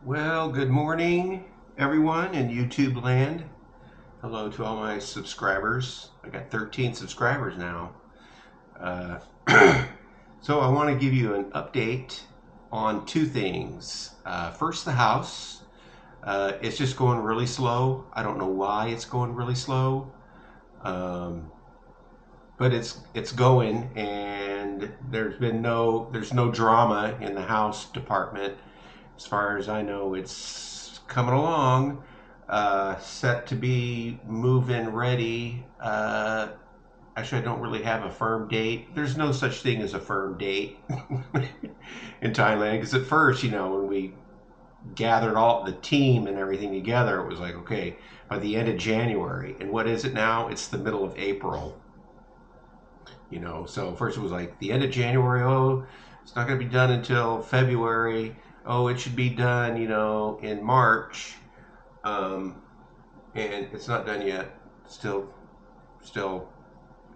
Well, good morning, everyone in YouTube land. Hello to all my subscribers. I got 13 subscribers now. Uh, so, I want to give you an update on two things. First, the house. It's just going really slow. I don't know why it's going really slow, um, but it's going, and there's no drama in the house department. As far as I know, it's coming along, set to be move-in ready. Actually, I don't really have a firm date. There's no such thing as a firm date in Thailand because at first, when we gathered all the team and everything together, it was like, okay, by the end of January. And what is it now? It's the middle of April. So first it was like the end of January. Oh, it's not going to be done until February. Oh, it should be done, in March. Um, and it's not done yet. Still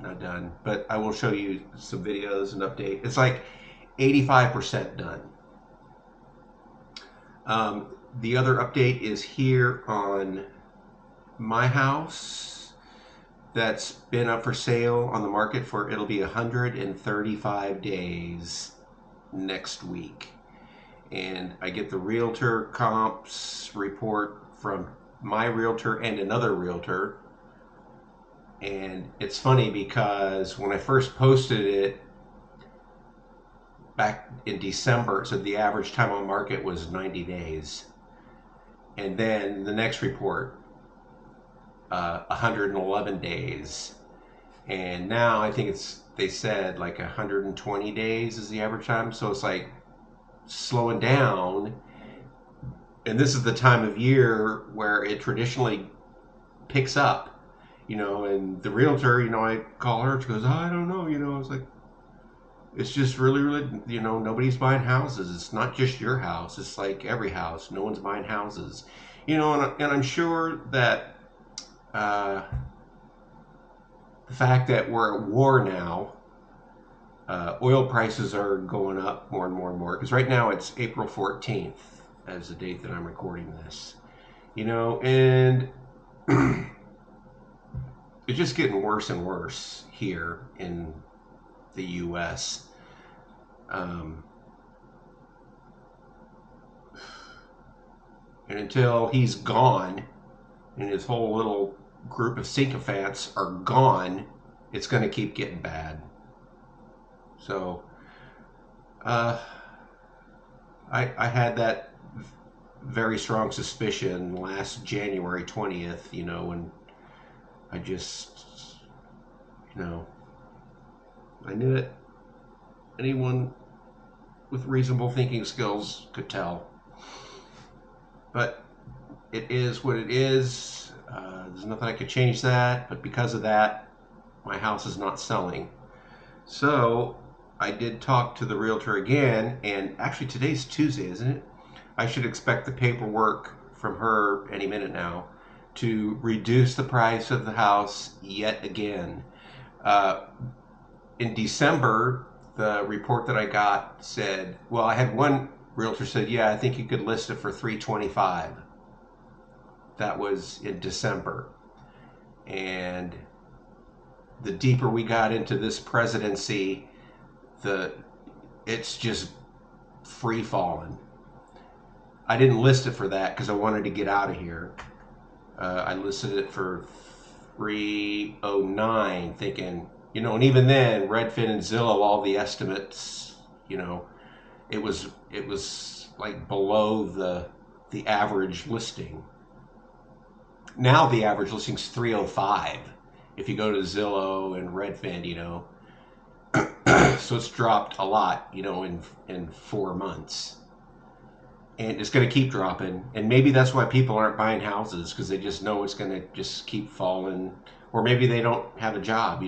not done. But I will show you some videos and update. It's like 85% done. The other update is here on my house that's been up for sale on the market for it'll be 135 days next week. And I get the realtor comps report from my realtor and another realtor. And it's funny because when I first posted it back in December, so the average time on market was 90 days. And then the next report, 111 days. And now I think they said like 120 days is the average time. So it's like slowing down. And this is the time of year where it traditionally picks up, and the realtor, I call her, she goes, oh, I don't know, it's like, it's just really, really, nobody's buying houses. It's not just your house. It's like every house. No one's buying houses, and I'm sure that the fact that we're at war now, oil prices are going up more and more and more. Because right now it's April 14th as the date that I'm recording this, and it's just getting worse and worse here in the U.S. And until he's gone and his whole little group of sycophants are gone, it's going to keep getting bad. So, I had that very strong suspicion last January 20th, when I just, I knew it. Anyone with reasonable thinking skills could tell. But it is what it is. There's nothing I could change that. But because of that, my house is not selling. So I did talk to the realtor again. And actually, today's Tuesday, isn't it? I should expect the paperwork from her any minute now to reduce the price of the house yet again. In December, the report that I got said, well, I had one realtor said, yeah, I think you could list it for 325. That was in December. And the deeper we got into this presidency, it's just free falling. I didn't list it for that because I wanted to get out of here. I listed it for 309, thinking, and even then, Redfin and Zillow, all the estimates, it was like below the average listing. Now the average listing is 305. If you go to Zillow and Redfin, so it's dropped a lot, in 4 months. And it's going to keep dropping. And maybe that's why people aren't buying houses, because they just know it's going to just keep falling. Or maybe they don't have a job,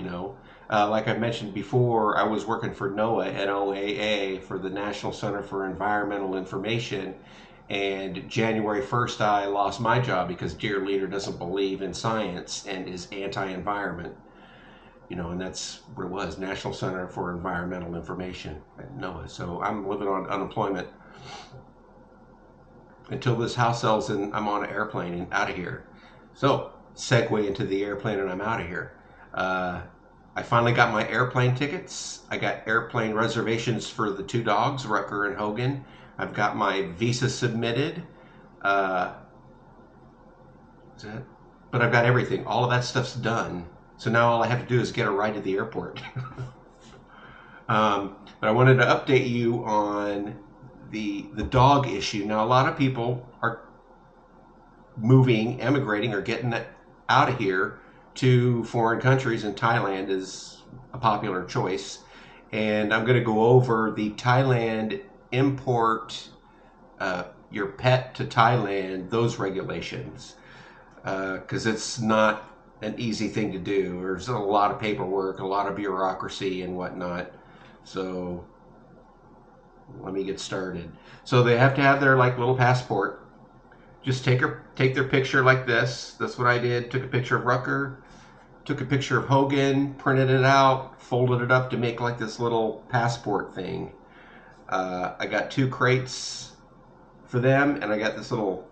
Like I mentioned before, I was working for NOAA, NOAA, for the National Center for Environmental Information. And January 1st, I lost my job because Dear Leader doesn't believe in science and is anti-environment. And that's what it was, National Center for Environmental Information at NOAA. So I'm living on unemployment. until this house sells and I'm on an airplane and out of here. So, segue into the airplane and I'm out of here. I finally got my airplane tickets. I got airplane reservations for the two dogs, Rutger and Hogan. I've got my visa submitted. Is that? But I've got everything. All of that stuff's done. So now all I have to do is get a ride to the airport. But I wanted to update you on the dog issue. Now, a lot of people are moving, emigrating, or getting out of here to foreign countries, and Thailand is a popular choice. And I'm going to go over the Thailand import your pet to Thailand, those regulations, because it's not an easy thing to do. There's a lot of paperwork, a lot of bureaucracy and whatnot. So let me get started. So they have to have their like little passport. Just take their picture like this. That's what I did. Took a picture of Rutger, took a picture of Hogan, printed it out, folded it up to make like this little passport thing. I got 2 crates for them, and I got this little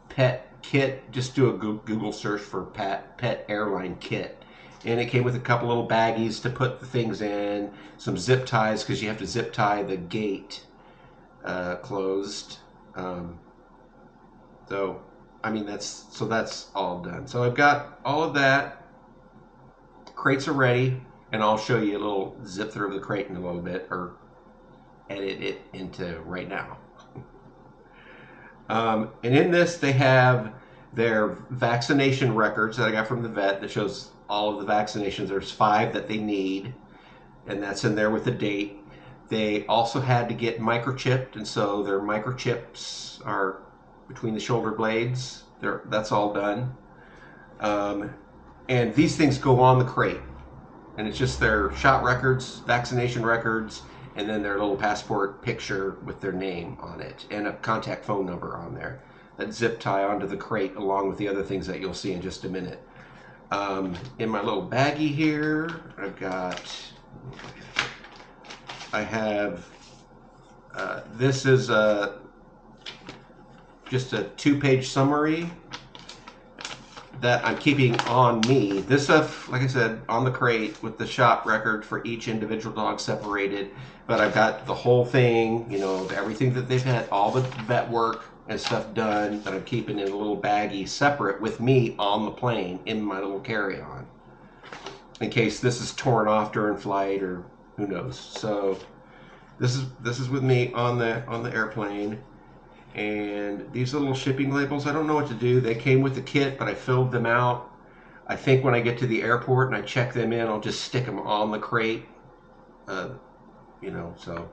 pet kit. Just do a Google search for pet airline kit. And it came with a couple little baggies to put the things in, some zip ties because you have to zip tie the gate closed. So, I mean, that's all done. So I've got all of that. Crates are ready, and I'll show you a little zip through of the crate in a little bit, or edit it into right now. And in this, they have their vaccination records that I got from the vet that shows all of the vaccinations. There's 5 that they need, and that's in there with the date. They also had to get microchipped, and so their microchips are between the shoulder blades. That's all done. And these things go on the crate, and it's just their shot records, vaccination records, and then their little passport picture with their name on it and a contact phone number on there. That zip tie onto the crate along with the other things that you'll see in just a minute. In my little baggie here, I have, this is just a 2-page summary that I'm keeping on me. This stuff, like I said, on the crate with the shot record for each individual dog separated, but I've got the whole thing, everything that they've had, all the vet work and stuff done that I'm keeping in a little baggie separate with me on the plane in my little carry-on, in case this is torn off during flight or who knows. So this is with me on the airplane. And these little shipping labels, I don't know what to do. They came with the kit, but I filled them out. I think when I get to the airport and I check them in, I'll just stick them on the crate. So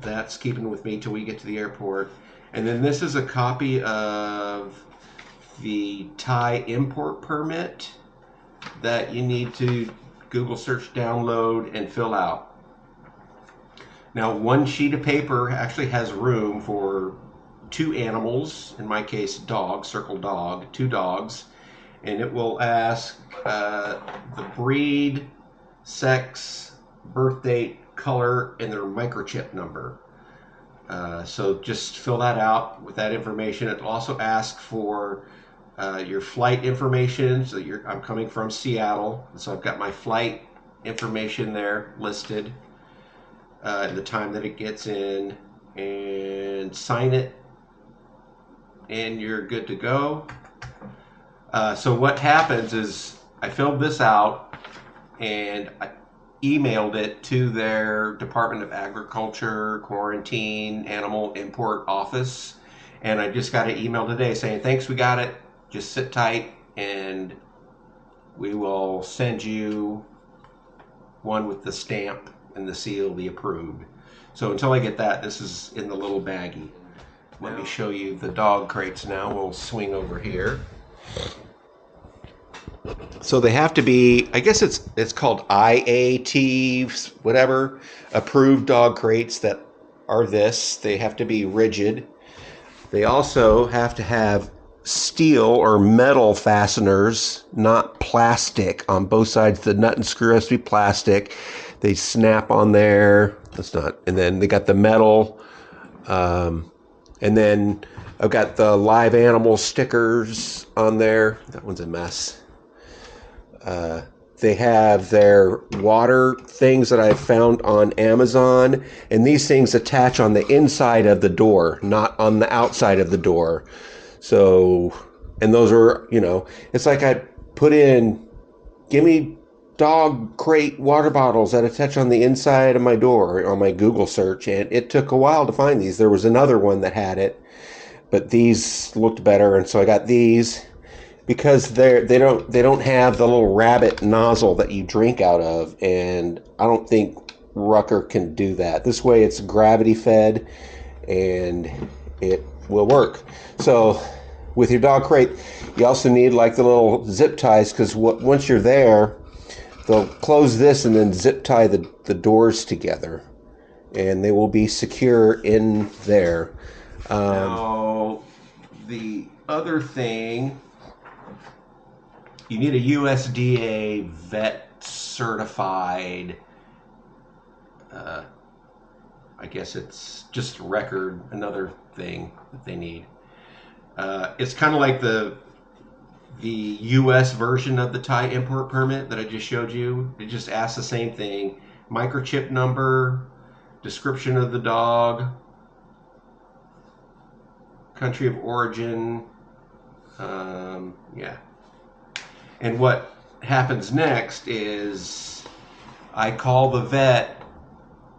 that's keeping with me till we get to the airport. And then this is a copy of the Thai import permit that you need to Google search, download, and fill out. Now, one sheet of paper actually has room for 2 animals, in my case, dog, circle dog, 2 dogs, and it will ask the breed, sex, birth date, color, and their microchip number. So just fill that out with that information. It will also ask for your flight information. So I'm coming from Seattle, so I've got my flight information there listed. The time that it gets in, and sign it, and you're good to go. So what happens is I filled this out and I emailed it to their Department of Agriculture, Quarantine, Animal Import Office, and I just got an email today saying, thanks, we got it, just sit tight and we will send you one with the stamp and the seal, the approved. So until I get that, this is in the little baggie. Let me show you the dog crates now. We'll swing over here. So they have to be, I guess it's called IAT, whatever, approved dog crates that are this. They have to be rigid. They also have to have steel or metal fasteners, not plastic, on both sides. The nut and screw has to be plastic. They snap on there. That's not. And then they got the metal, and And then I've got the live animal stickers on there. That one's a mess. They have their water things that I've found on Amazon, and these things attach on the inside of the door, not on the outside of the door. So, and those are, it's like I put in, give me dog crate water bottles that attach on the inside of my door on my Google search, and it took a while to find these. There was another one that had it, but these looked better, and so I got these. Because they don't have the little rabbit nozzle that you drink out of, and I don't think Rutger can do that. This way it's gravity fed and it will work. So with your dog crate, you also need like the little zip ties, because once you're there, they'll close this and then zip tie the doors together, and they will be secure in there. Now, the other thing, you need a USDA vet certified, I guess it's just record, another thing that they need. It's kind of like the US version of the Thai import permit that I just showed you. It just asks the same thing: microchip number, description of the dog, country of origin, yeah. And what happens next is I call the vet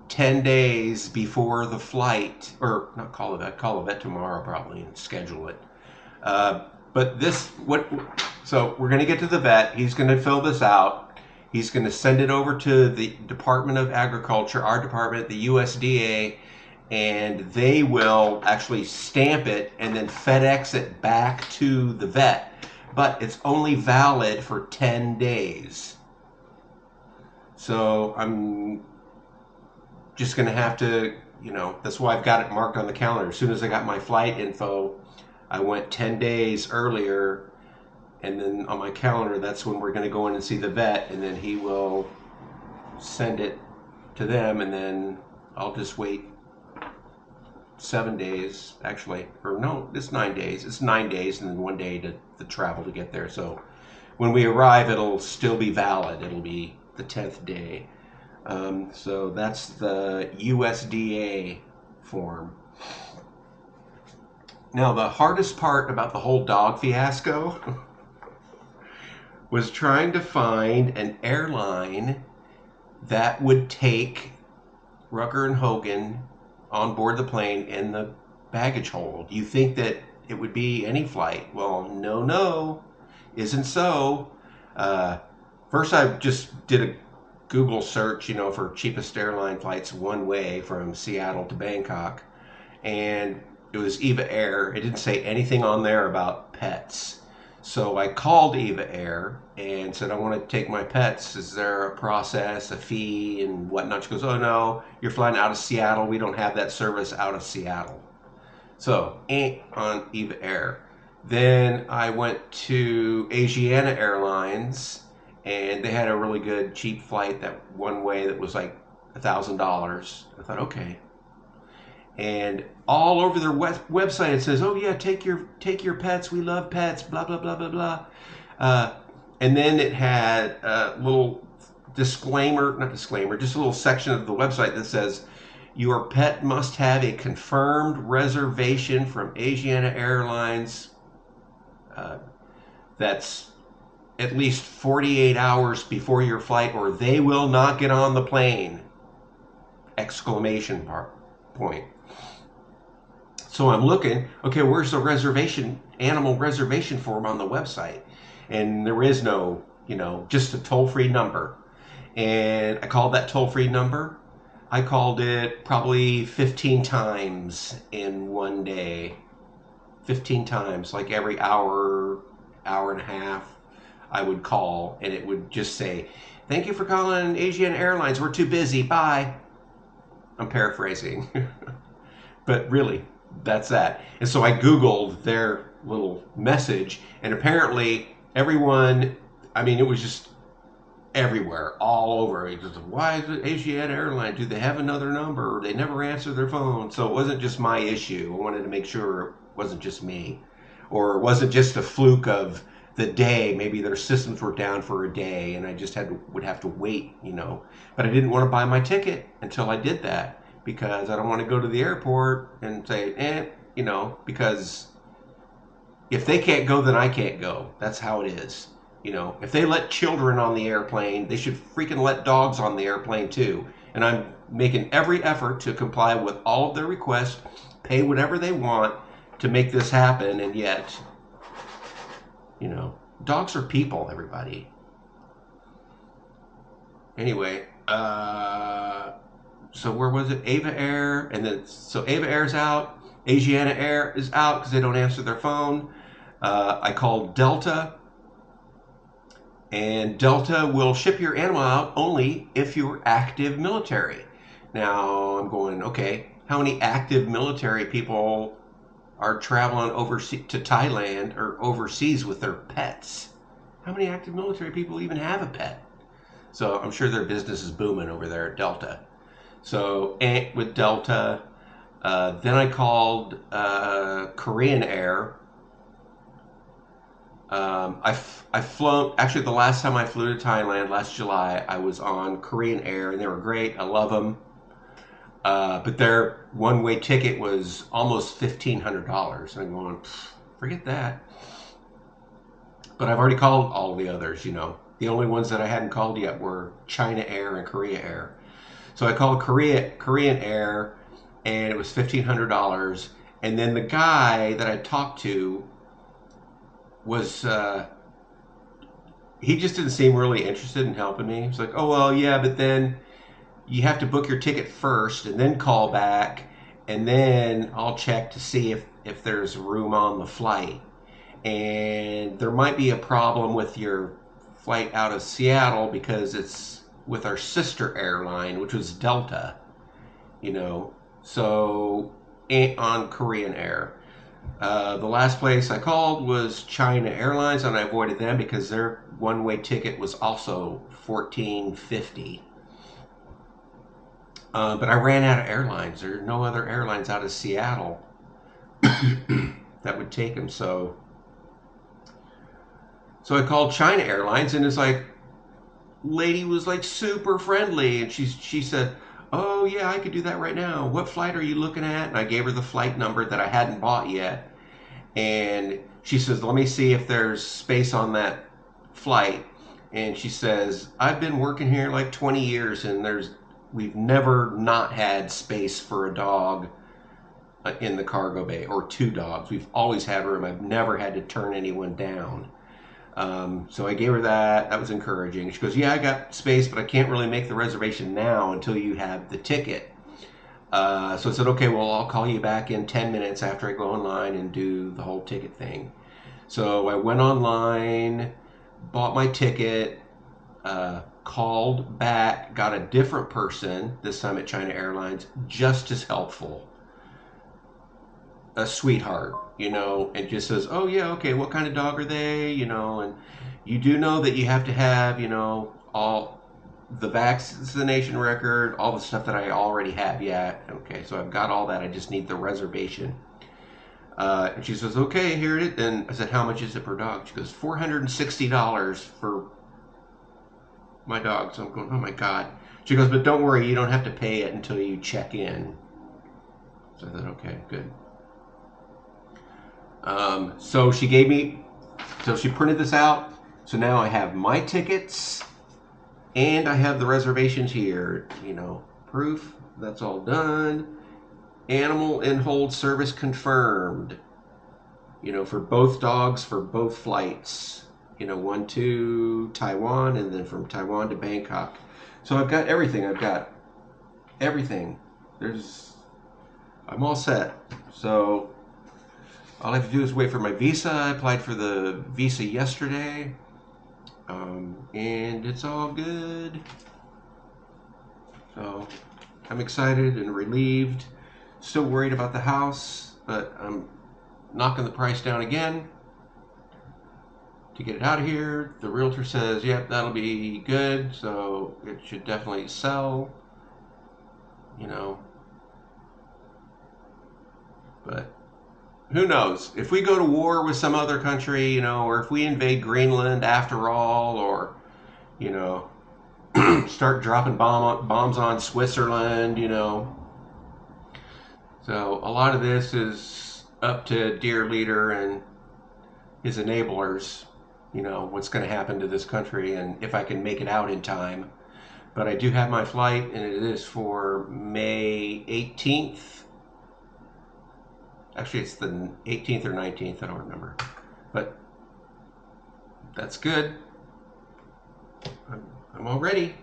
10 days before the flight, or not call the vet, call the vet tomorrow probably and schedule it. So we're going to get to the vet. He's going to fill this out. He's going to send it over to the Department of Agriculture, our department, the USDA, and they will actually stamp it and then FedEx it back to the vet. But it's only valid for 10 days. So I'm just going to have to, that's why I've got it marked on the calendar. As soon as I got my flight info, I went 10 days earlier, and then on my calendar, that's when we're going to go in and see the vet, and then he will send it to them, and then I'll just wait 7 days, actually, or no, it's 9 days. It's 9 days and then 1 day to travel to get there. So when we arrive, it'll still be valid. It'll be the 10th day. So that's the USDA form. Now, the hardest part about the whole dog fiasco was trying to find an airline that would take Rutger and Hogan on board the plane in the baggage hold. You think that it would be any flight. Well, no, isn't so. First, I just did a Google search, for cheapest airline flights one way from Seattle to Bangkok, and it was Eva Air. It didn't say anything on there about pets. So I called Eva Air and said, I want to take my pets. Is there a process, a fee, and whatnot? She goes, oh no, you're flying out of Seattle. We don't have that service out of Seattle. So, on Eva Air. Then I went to Asiana Airlines, and they had a really good cheap flight that one way that was like $1,000. I thought, okay. And all over their website it says, oh yeah, take your pets, we love pets, blah blah blah blah blah. And then it had a little just a little section of the website that says your pet must have a confirmed reservation from Asiana Airlines that's at least 48 hours before your flight, or they will not get on the plane! Exclamation point. So I'm looking, okay, where's the animal reservation form on the website? And there is no, just a toll-free number. And I called that toll-free number. I called it probably 15 times in one day. 15 times, like every hour and a half, I would call, and it would just say, thank you for calling Asiana Airlines. We're too busy. Bye. I'm paraphrasing. But really, that's that. And so I Googled their little message, and apparently everyone, it was just everywhere, all over. He just, why is it Asiana Airlines? Do they have another number? They never answer their phone. So it wasn't just my issue. I wanted to make sure it wasn't just me, or it wasn't just a fluke of the day. Maybe their systems were down for a day, and I just would have to wait, But I didn't want to buy my ticket until I did that, because I don't want to go to the airport and say, because if they can't go, then I can't go. That's how it is. If they let children on the airplane, they should freaking let dogs on the airplane too. And I'm making every effort to comply with all of their requests, pay whatever they want to make this happen. And yet, dogs are people, everybody. Anyway, so where was it? Ava Air. And then, so Ava Air's out. Asiana Air is out because they don't answer their phone. I called Delta. And Delta will ship your animal out only if you're active military. Now I'm going, okay, how many active military people are traveling overseas to Thailand or overseas with their pets? How many active military people even have a pet? So I'm sure their business is booming over there at Delta. So with Delta, then I called Korean Air. I've flown, actually the last time I flew to Thailand, last July, I was on Korean Air, and they were great. I love them. But their one-way ticket was almost $1,500. And I'm going, forget that. But I've already called all the others, The only ones that I hadn't called yet were China Air and Korea Air. So I called Korean Air, and it was $1,500. And then the guy that I talked to was, he just didn't seem really interested in helping me. He's like, oh, well, yeah, but then you have to book your ticket first and then call back, and then I'll check to see if there's room on the flight. And there might be a problem with your flight out of Seattle because it's with our sister airline, which was Delta, so on Korean Air. The last place I called was China Airlines, and I avoided them because their one-way ticket was also $1,450. But I ran out of airlines. There are no other airlines out of Seattle that would take them. So I called China Airlines, and it's like, lady was like super friendly, and she said, oh yeah, I could do that right now. What flight are you looking at? And I gave her the flight number that I hadn't bought yet. And she says, let me see if there's space on that flight. And she says, I've been working here like 20 years, and we've never not had space for a dog in the cargo bay, or two dogs. We've always had room. I've never had to turn anyone down. So I gave her that. That was encouraging. She goes, yeah, I got space, but I can't really make the reservation now until you have the ticket. So I said, okay, well, I'll call you back in 10 minutes after I go online and do the whole ticket thing. So I went online, bought my ticket, called back, got a different person, this time at China Airlines, just as helpful. A sweetheart, and just says, oh yeah, okay, what kind of dog are they, and you do know that you have to have, all the vaccination record, all the stuff that I already have. Yeah, okay, so I've got all that. I just need the reservation. And she says, okay, here it is. And I said, how much is it per dog? She goes, $460 for my dog. So I'm going, oh my God. She goes, but don't worry, you don't have to pay it until you check in. So I thought, okay, good. So she printed this out. So now I have my tickets and I have the reservations here, proof, that's all done. Animal and hold service confirmed, for both dogs, for both flights, one to Taiwan and then from Taiwan to Bangkok. So I've got everything. I'm all set. So all I have to do is wait for my visa. I applied for the visa yesterday, and it's all good. So I'm excited and relieved. Still worried about the house, but I'm knocking the price down again. to get it out of here. The realtor says, yep, that'll be good, so it should definitely sell, you know. But who knows? If we go to war with some other country, you know, or if we invade Greenland after all, or, you know, start dropping bombs on Switzerland, you know. So a lot of this is up to dear leader and his enablers, you know, what's going to happen to this country and if I can make it out in time. But I do have my flight, and it is for May 18th. Actually, it's the 18th or 19th, I don't remember. But that's good. I'm all ready.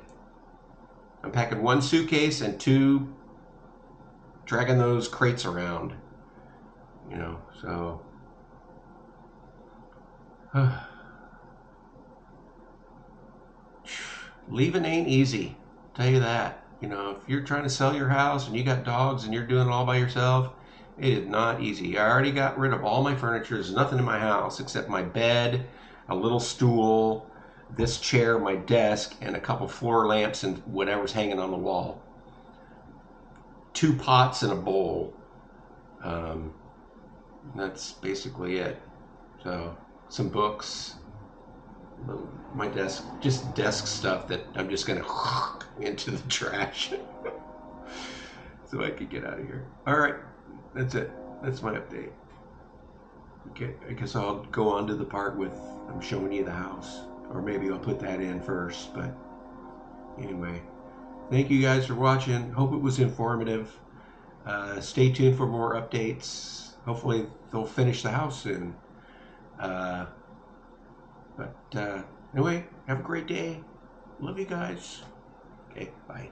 I'm packing one suitcase and two, dragging those crates around, you know, so. Leaving ain't easy, tell you that. You know, if you're trying to sell your house and you got dogs and you're doing it all by yourself, it is not easy. I already got rid of all my furniture. There's nothing in my house except my bed, a little stool, this chair, my desk, and a couple floor lamps and whatever's hanging on the wall. 2 pots and a bowl. That's basically it. So, some books, my desk, just desk stuff that I'm just gonna into the trash so I could get out of here. All right, that's it. That's my update. Okay, I guess I'll go on to the part with I'm showing you the house, or maybe I'll put that in first. But anyway, thank you guys for watching. Hope it was informative. Stay tuned for more updates. Hopefully they'll finish the house soon. But anyway, have a great day. Love you guys. Okay, bye.